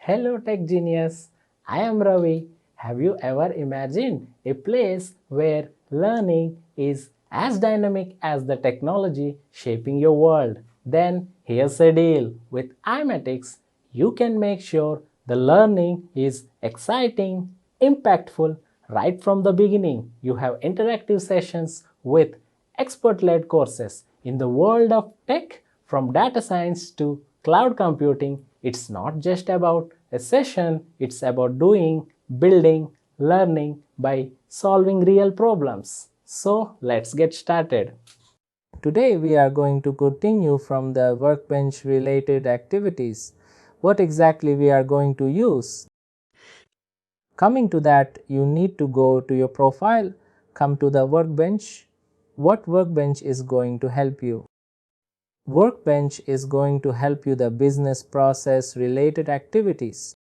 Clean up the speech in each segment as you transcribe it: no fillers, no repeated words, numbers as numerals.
Hello Tech Genius, I am Ravi. Have you ever imagined a place where learning is as dynamic as the technology shaping your world? Then here's a deal. With iMatix, you can make sure the learning is exciting, impactful right from the beginning. You have interactive sessions with expert-led courses. In the world of tech, from data science to cloud computing, it's not just about a session, it's about doing, building, learning by solving real problems. So let's get started. Today we are going to continue from the workbench related activities. What exactly we are going to use? Coming to that, you need to go to your profile, come to the workbench. What workbench is going to help you? Workbench is going to help you the business process related activities.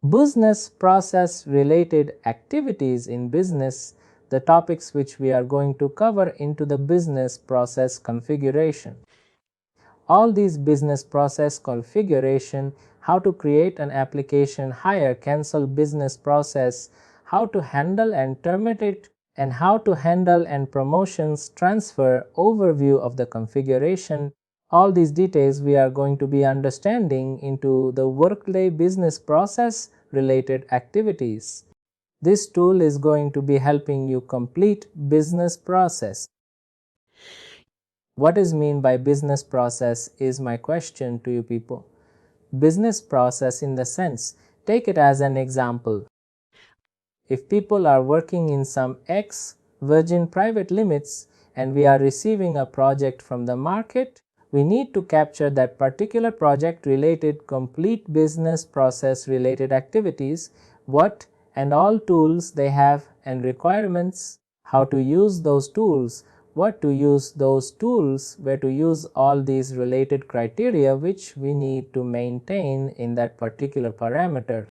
Business process related activities in business, the topics which we are going to cover into the business process configuration. All these business process configuration, how to create an application, hire, cancel business process, how to handle and terminate, and how to handle and promotions transfer, overview of the configuration. All these details we are going to be understanding into the Workday business process related activities. This tool is going to be helping you complete business process. What is mean by business process is my question to you people. Business process in the sense, take it as an example. If people are working in some X virgin private limits and we are receiving a project from the market, we need to capture that particular project related complete business process related activities, what and all tools they have and requirements, how to use those tools, what to use those tools, where to use all these related criteria which we need to maintain in that particular parameter.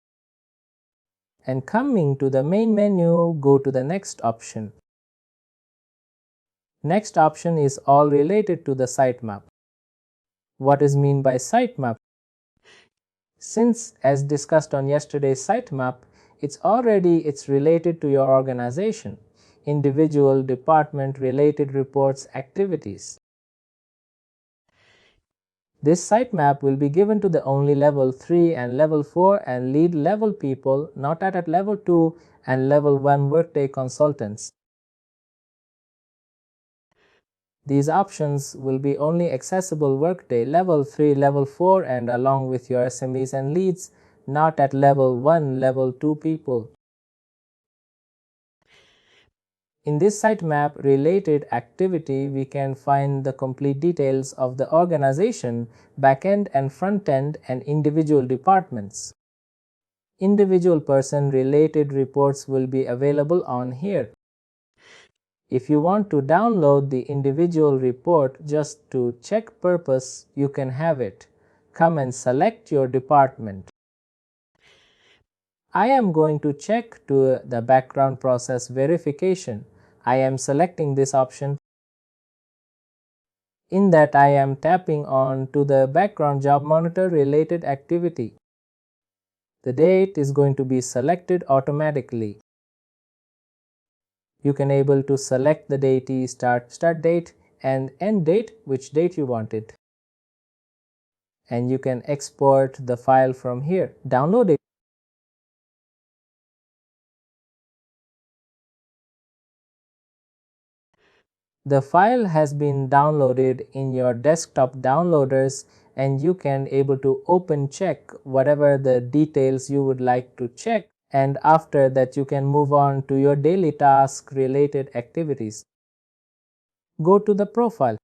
And coming to the main menu, go to the next option. Next option is all related to the sitemap. What is mean by sitemap? Since as discussed on yesterday's sitemap, it's related to your organization, individual department related reports activities. This sitemap will be given to the only level 3 and level 4 and lead level people, not at level 2 and level 1 Workday consultants. These options will be only accessible Workday level 3, level 4 and along with your SMEs and leads, not at level 1, level 2 people. In this sitemap related activity, we can find the complete details of the organization, backend and front end and individual departments. Individual person related reports will be available on here. If you want to download the individual report just to check purpose, you can have it. Come and select your department. I am going to check to the background process verification. I am selecting this option. In that I am tapping on to the background job monitor related activity. The date is going to be selected automatically. You can able to select the date, start date and end date, which date you want it. And you can export the file from here, download it. The file has been downloaded in your desktop downloaders and you can able to open check whatever the details you would like to check, and after that you can move on to your daily task related activities. Go to the profile.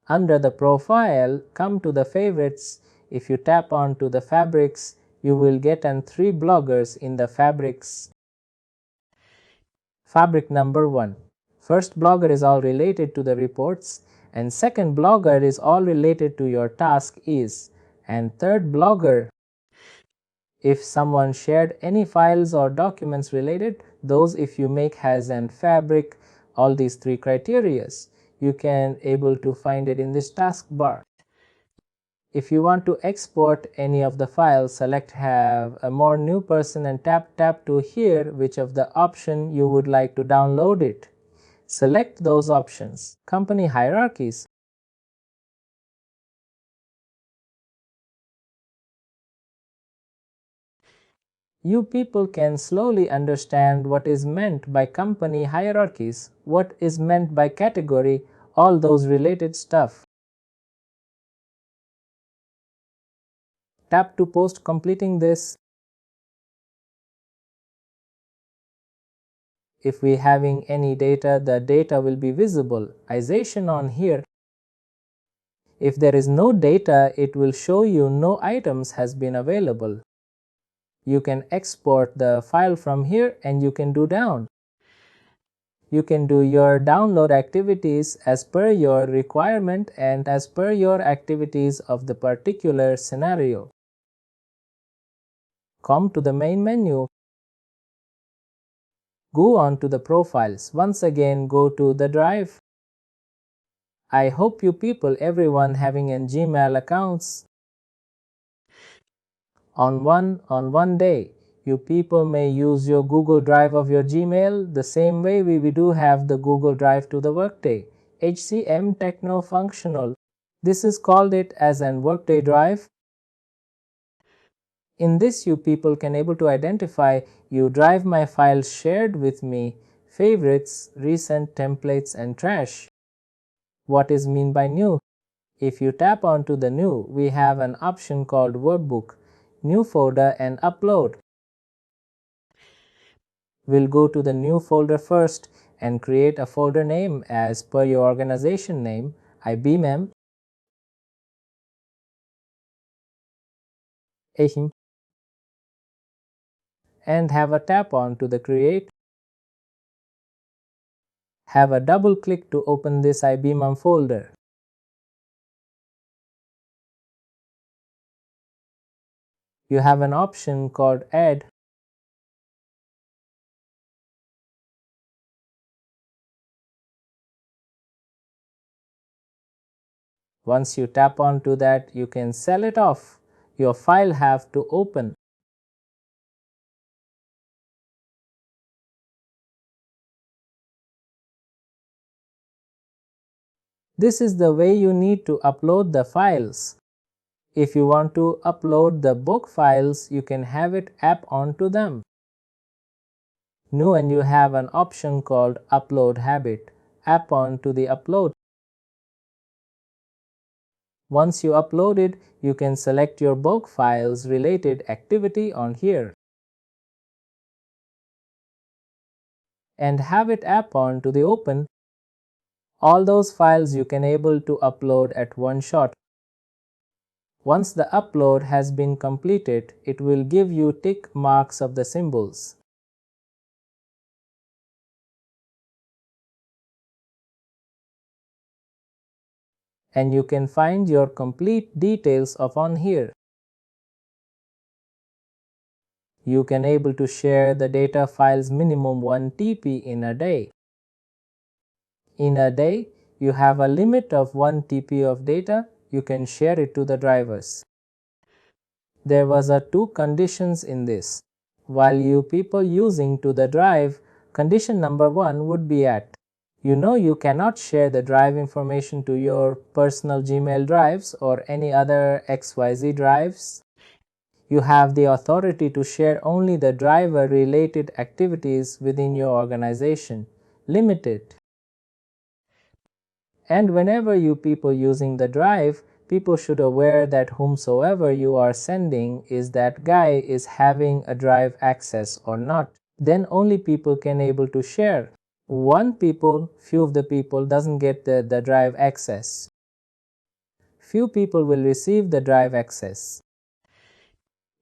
Under the profile, come to the favorites. If you tap on to the fabrics, you will get 3 bloggers in the fabrics. Fabric number 1. First blogger is all related to the reports, and second blogger is all related to your task is, and third blogger, if someone shared any files or documents related, those if you make has an fabric, all these 3 criterias, you can able to find it in this taskbar. If you want to export any of the files, select have a more new person and tap to here which of the option you would like to download it. Select those options. Company hierarchies. You people can slowly understand what is meant by company hierarchies, what is meant by category, all those related stuff. Tap to post completing this. If we having any data, the data will be visible. Ization on here. If there is no data, it will show you no items has been available. You can export the file from here and you can do down. You can do your download activities as per your requirement and as per your activities of the particular scenario. Come to the main menu. Go on to the profiles. Once again, go to the drive. I hope you people, everyone having an Gmail accounts. On one day, you people may use your Google Drive of your Gmail the same way we do have the Google Drive to the Workday HCM Techno Functional. This is called it as an Workday Drive. In this, you people can able to identify you drive my files shared with me, favorites, recent templates and trash. What is mean by new? If you tap onto the new, we have an option called workbook, new folder and upload. We'll go to the new folder first and create a folder name as per your organization name, IBM, and have a tap on to the create. Have a double click to open this IBM folder. You have an option called add. Once you tap onto that, you can sell it off. Your file have to open. This is the way you need to upload the files. If you want to upload the book files, you can have it app onto them. New, and you have an option called upload habit. App on to the upload. Once you upload it, you can select your book files related activity on here and have it app on to the open. All those files you can able to upload at one shot. Once the upload has been completed, it will give you tick marks of the symbols. And you can find your complete details of on here. You can able to share the data files minimum 1 TB in a day. In a day, you have a limit of 1 TB of data. You can share it to the drivers. There was a two conditions in this. While you people using to the drive, condition number 1 would be at. You know you cannot share the drive information to your personal Gmail drives or any other XYZ drives. You have the authority to share only the driver related activities within your organization. Limited. And whenever you people using the drive, people should aware that whomsoever you are sending is that guy is having a drive access or not. Then only people can able to share. Few of the people doesn't get the drive access. Few people will receive the drive access.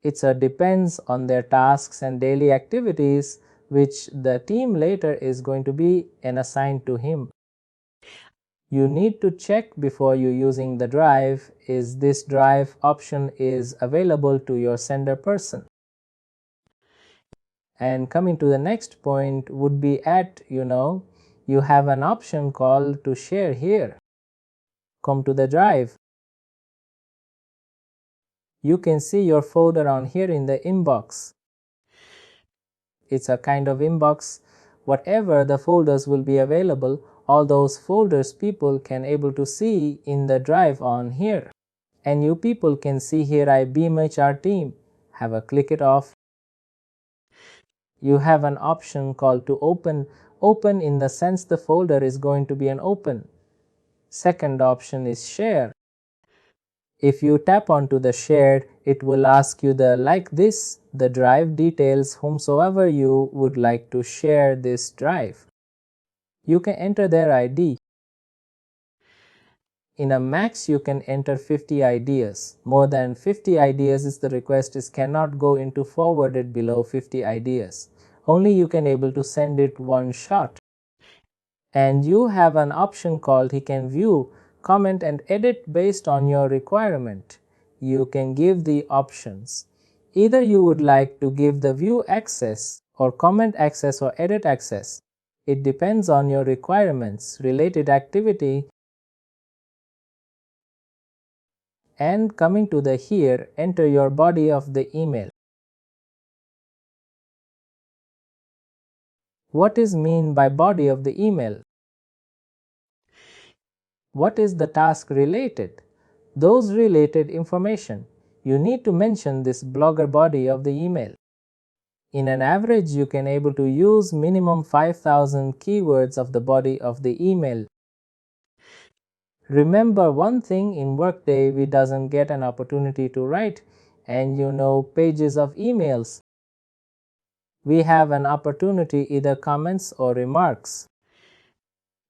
It depends on their tasks and daily activities which the team later is going to be assigned to him. You need to check before you using the drive is this drive option is available to your sender person. And coming to the next point would be at, you have an option called to share here. Come to the drive. You can see your folder on here in the inbox. It's a kind of inbox. Whatever the folders will be available, all those folders people can able to see in the drive on here. And you people can see here IBM HR team. Have a click it off. You have an option called to open. Open in the sense the folder is going to be an open. Second option is share. If you tap onto the shared, it will ask you the drive details whomsoever you would like to share this drive. You can enter their ID. In a max, you can enter 50 ideas. More than 50 ideas is the request is cannot go into forwarded below 50 ideas. Only you can able to send it one shot. And you have an option called he can view, comment and edit based on your requirement. You can give the options. Either you would like to give the view access or comment access or edit access. It depends on your requirements, related activity. And coming to the here, enter your body of the email. What is mean by body of the email? What is the task related? Those related information. You need to mention this blogger body of the email. In an average, you can able to use minimum 5,000 keywords of the body of the email. Remember one thing, in Workday we doesn't get an opportunity to write and pages of emails. We have an opportunity either comments or remarks.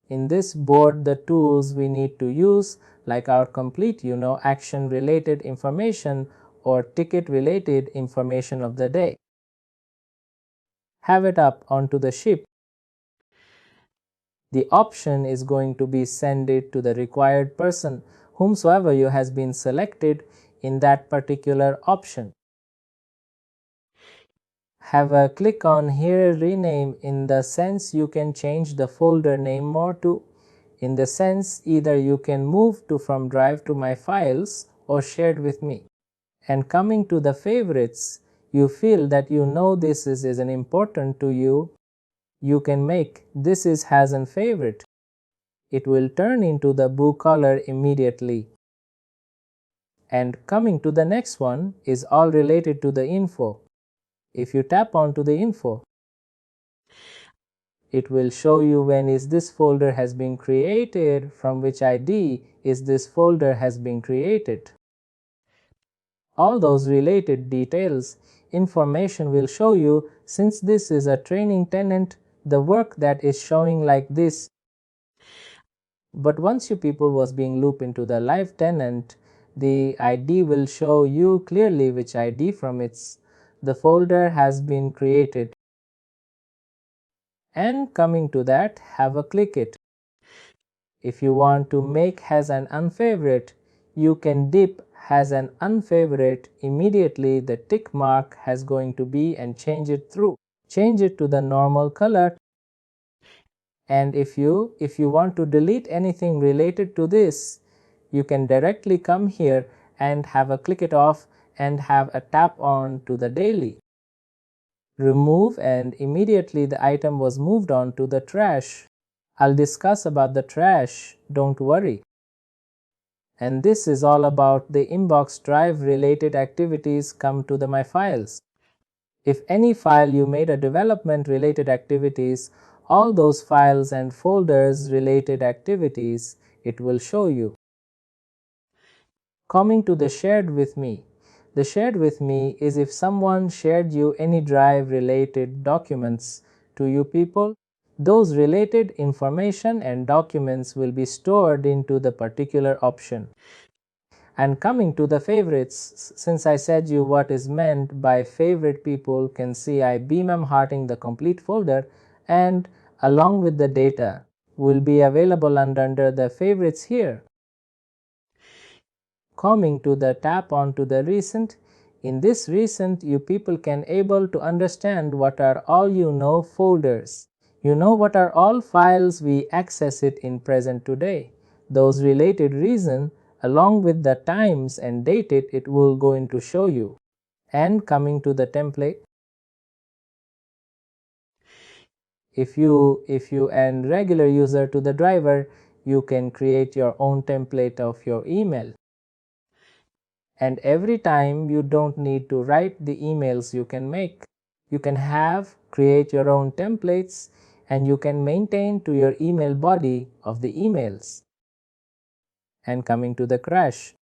In this board, the tools we need to use like our complete action related information or ticket related information of the day. Have it up onto the ship. The option is going to be send it to the required person whomsoever you has been selected in that particular option. Have a click on here rename in the sense you can change the folder name more to. In the sense either you can move to from drive to my files or shared with me. And coming to the favorites, you feel that this is an important to you. You can make this is has an favorite. It will turn into the blue color immediately. And coming to the next one is all related to the info. If you tap onto the info, it will show you when is this folder has been created, from which ID is this folder has been created. All those related details, information will show you. Since this is a training tenant, the work that is showing like this. But once you people was being looped into the live tenant, the ID will show you clearly which ID from the folder has been created. And coming to that, have a click it. If you want to make has an unfavorite, you can dip has an unfavorite. Immediately the tick mark has going to be and change it to the normal color. And if you want to delete anything related to this, you can directly come here and have a click it off and have a tap on to the daily. Remove, and immediately the item was moved on to the trash. I'll discuss about the trash, don't worry. And this is all about the inbox drive related activities come to my files. If any file you made a development related activities, all those files and folders related activities, it will show you. Coming to the shared with me. The shared with me is if someone shared you any drive related documents to you people, those related information and documents will be stored into the particular option. And coming to the favorites, since I said you what is meant by favorite, people can see I beam hearting the complete folder, and along with the data will be available under the favorites here. Coming to the tap onto the recent. In this recent, you people can able to understand what are all folders. What are all files we access it in present today. Those related reason along with the times and date it will going to show you. And coming to the template, if you and regular user to the driver, you can create your own template of your email. And every time you don't need to write the emails you can make. You can create your own templates and you can maintain to your email body of the emails. And coming to the crash,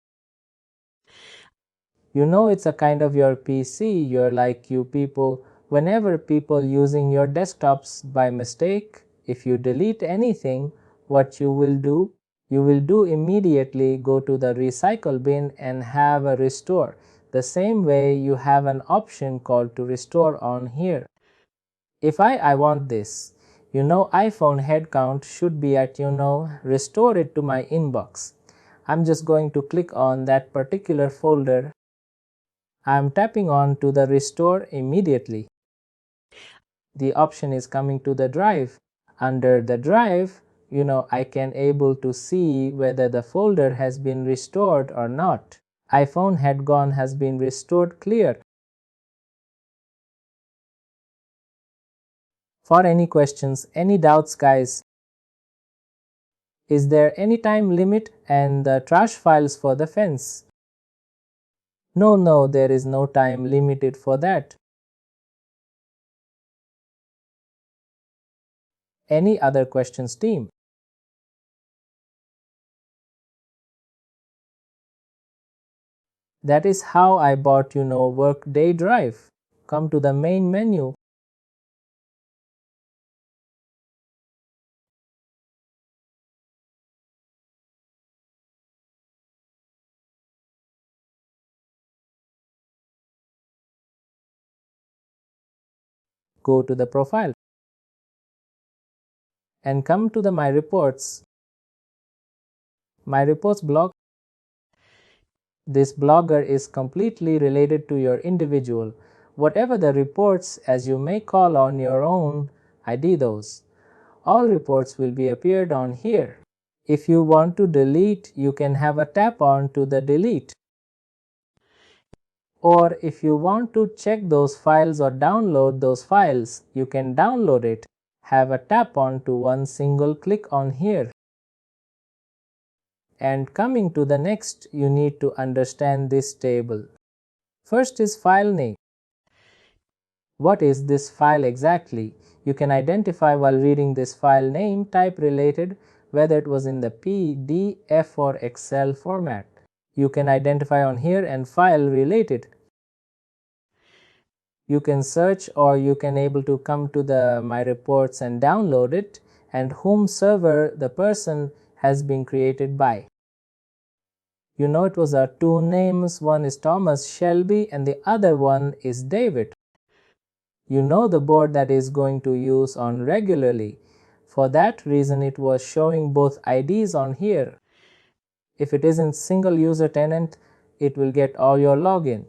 it's a kind of your PC. You're like you people, whenever people using your desktops by mistake, if you delete anything, what you will do immediately go to the recycle bin and have a restore. The same way you have an option called to restore on here. If I want this, iPhone head count should be at restore it to my inbox. I'm just going to click on that particular folder. I'm tapping on to the restore immediately. The option is coming to the drive. Under the drive, I can able to see whether the folder has been restored or not. iPhone had gone has been restored clear. For any questions, any doubts guys, is there any time limit and the trash files for the fence? No, there is no time limited for that. Any other questions team? That is how I bought Workday Drive. Come to the main menu. Go to the profile and come to the My Reports. My Reports blog. This blogger is completely related to your individual. Whatever the reports as you may call on your own, ID those. All reports will be appeared on here. If you want to delete, you can have a tap on to the delete. Or if you want to check those files or download those files, you can download it. Have a tap on to one single click on here. And coming to the next, you need to understand this table. First is file name. What is this file exactly? You can identify while reading this file name type related, whether it was in the PDF or Excel format. You can identify on here and file related. You can search or you can able to come to the My Reports and download it, and whom server the person has been created by. It was two names, one is Thomas Shelby and the other one is David. The board that is going to use on regularly. For that reason it was showing both IDs on here. If it isn't single user tenant, it will get all your login.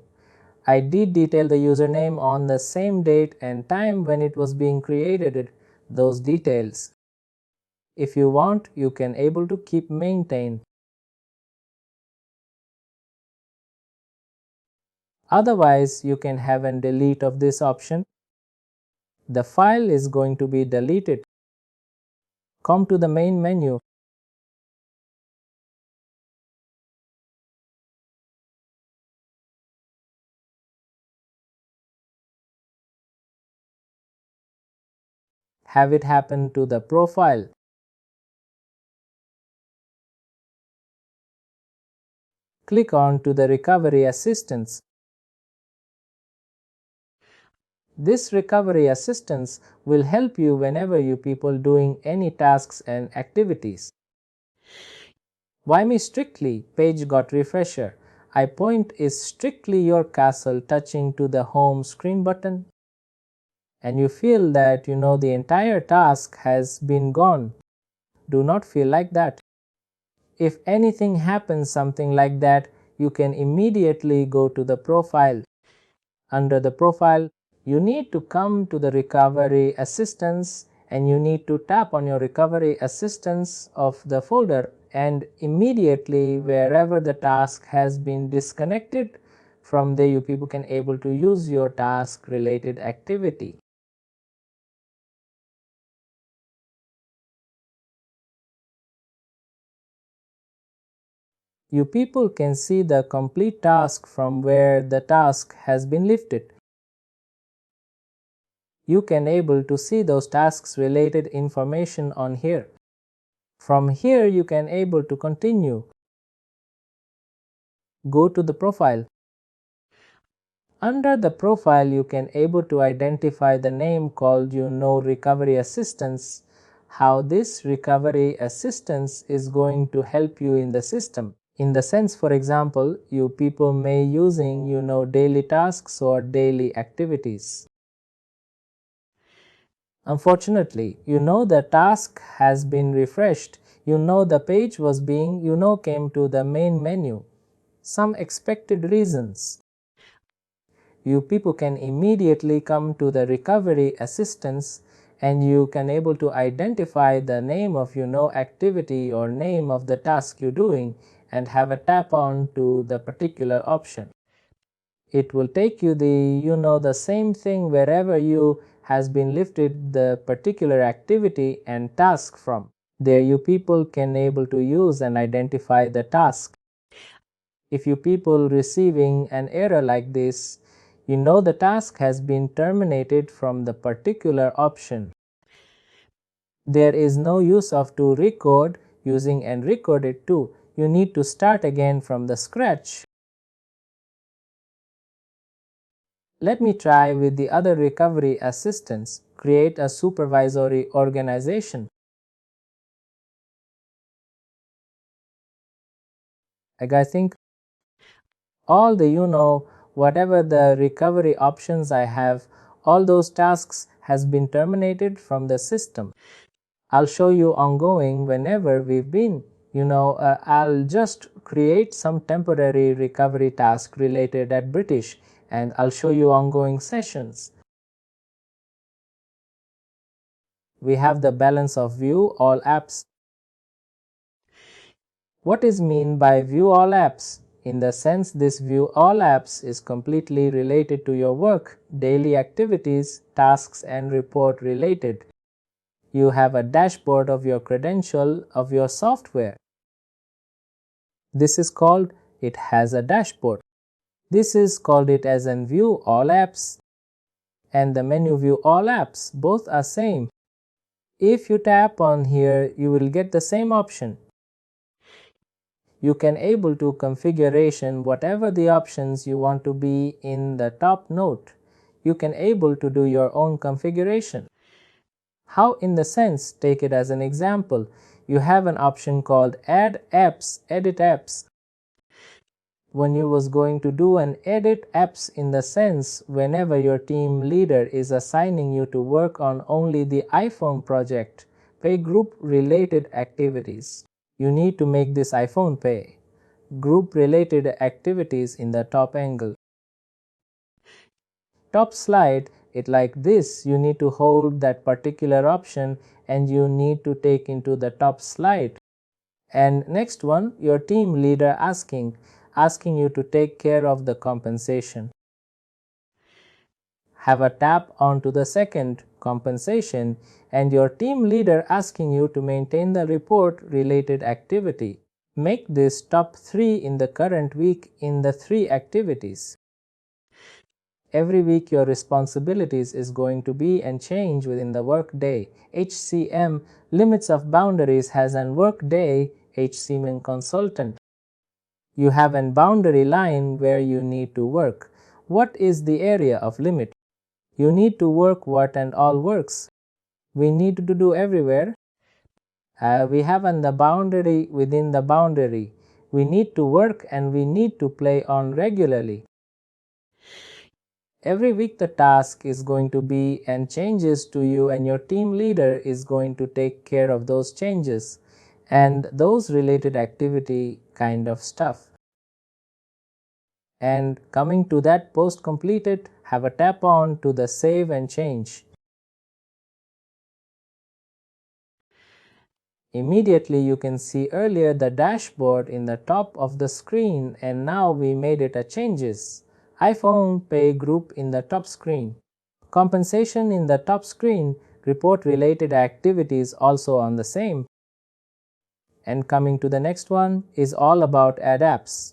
I did detail the username on the same date and time when it was being created, those details. If you want, you can able to keep maintain. Otherwise, you can have and delete of this option. The file is going to be deleted. Come to the main menu. Have it happen to the profile. Click on to the recovery assistance. This recovery assistance will help you whenever you people doing any tasks and activities. Why me strictly? Page got refresher. I point is strictly your castle touching to the home screen button. And you feel that the entire task has been gone. Do not feel like that. If anything happens something like that, you can immediately go to the profile. Under the profile, you need to come to the recovery assistance and you need to tap on your recovery assistance of the folder and immediately wherever the task has been disconnected from there, you people can able to use your task related activity. You people can see the complete task from where the task has been lifted. You can able to see those tasks related information on here. From here you can able to continue. Go to the profile. Under the profile you can able to identify the name called recovery assistance. How this recovery assistance is going to help you in the system. In the sense, for example, you people may using daily tasks or daily activities. Unfortunately, the task has been refreshed. The page was being came to the main menu. Some expected reasons. You people can immediately come to the recovery assistance and you can able to identify the name of activity or name of the task you're doing and have a tap on to the particular option. It will take you the same thing wherever you has been lifted the particular activity and task from. There you people can able to use and identify the task. If you people receiving an error like this, the task has been terminated from the particular option. There is no use of to record using and record it too. You need to start again from the scratch. Let me try with the other recovery assistance. Create a supervisory organization. I think all the whatever the recovery options I have, all those tasks has been terminated from the system. I'll show you ongoing whenever we've been. I'll just create some temporary recovery task related at British and I'll show you ongoing sessions. We have the balance of view all apps. What is mean by view all apps? In the sense this view all apps is completely related to your work, daily activities, tasks and report related. You have a dashboard of your credential of your software. This is called it has a dashboard. This is called it as an view all apps and the menu view all apps both are same. If you tap on here you will get the same option. You can able to configuration whatever the options you want to be in the top note. You can able to do your own configuration. How in the sense, take it as an example. You have an option called add apps, edit apps. When you was going to do an edit apps in the sense whenever your team leader is assigning you to work on only the iPhone project, pay group related activities. You need to make this iPhone pay. Group related activities in the top angle. Top slide, it like this, you need to hold that particular option and you need to take into the top slide. And next one, your team leader asking you to take care of the compensation. Have a tap onto the second compensation and your team leader asking you to maintain the report related activity. Make this top 3 in the current week in the 3 activities. Every week your responsibilities is going to be and change within the Workday HCM limits of boundaries has an Workday HCM consultant. You have an boundary line where you need to work. What is the area of limit? You need to work what and all works. We need to do everywhere. We have the boundary within the boundary. We need to work and we need to play on regularly. Every week the task is going to be and changes to you and your team leader is going to take care of those changes and those related activity kind of stuff. And coming to that post completed, have a tap on to the save and change. Immediately you can see earlier the dashboard in the top of the screen, and now we made it a changes. I found pay group in the top screen. Compensation in the top screen, report related activities also on the same. And coming to the next one is all about add apps.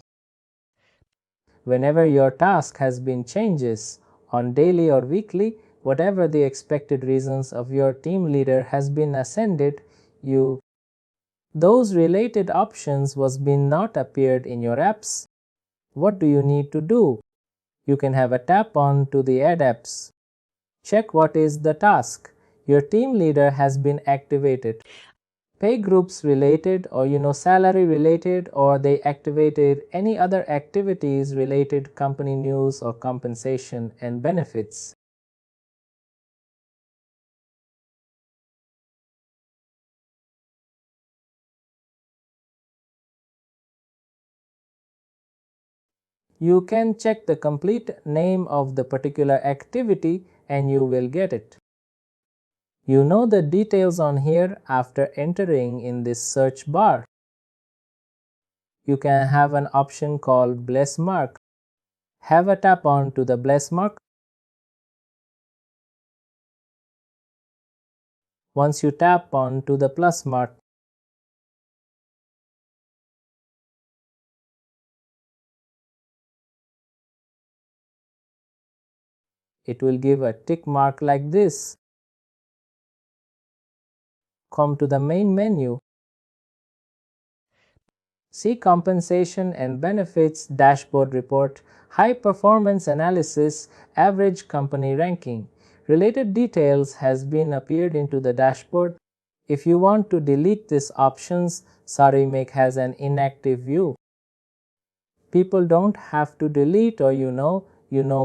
Whenever your task has been changes on daily or weekly, whatever the expected reasons of your team leader has been ascended, those related options was been not appeared in your apps. What do you need to do? You can have a tap on to the add apps. Check what is the task. Your team leader has been activated. Pay groups related, or salary related, or they activated any other activities related company news or compensation and benefits. You can check the complete name of the particular activity and you will get it. You know the details on here after entering in this search bar. You can have an option called bless mark. Have a tap on to the bless mark. Once you tap on to the plus mark, it will give a tick mark like this. Come to the main menu. See compensation and benefits dashboard report, high performance analysis, average company ranking. Related details has been appeared into the dashboard. If you want to delete these options, sorry, make has an inactive view. People don't have to delete or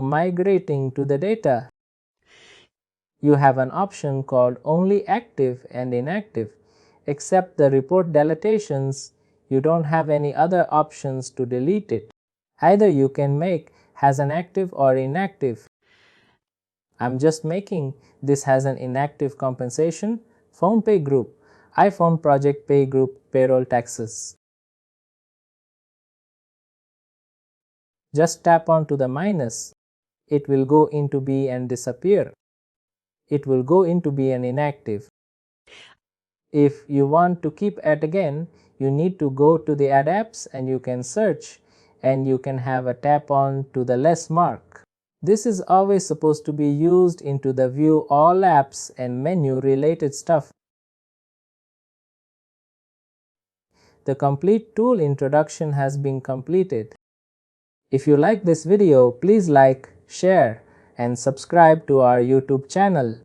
migrating to the data. You have an option called only active and inactive. Except the report deletions, you don't have any other options to delete it. Either you can make has an active or inactive. I'm just making this has an inactive compensation, phone pay group, iPhone project pay group, payroll taxes. Just tap on to the minus. It will go into B and disappear. It will go into be an inactive. If you want to keep it again, you need to go to the add apps and you can search and you can have a tap on to the less mark. This is always supposed to be used into the view all apps and menu related stuff. The complete tool introduction has been completed. If you like this video, please like, share and subscribe to our YouTube channel.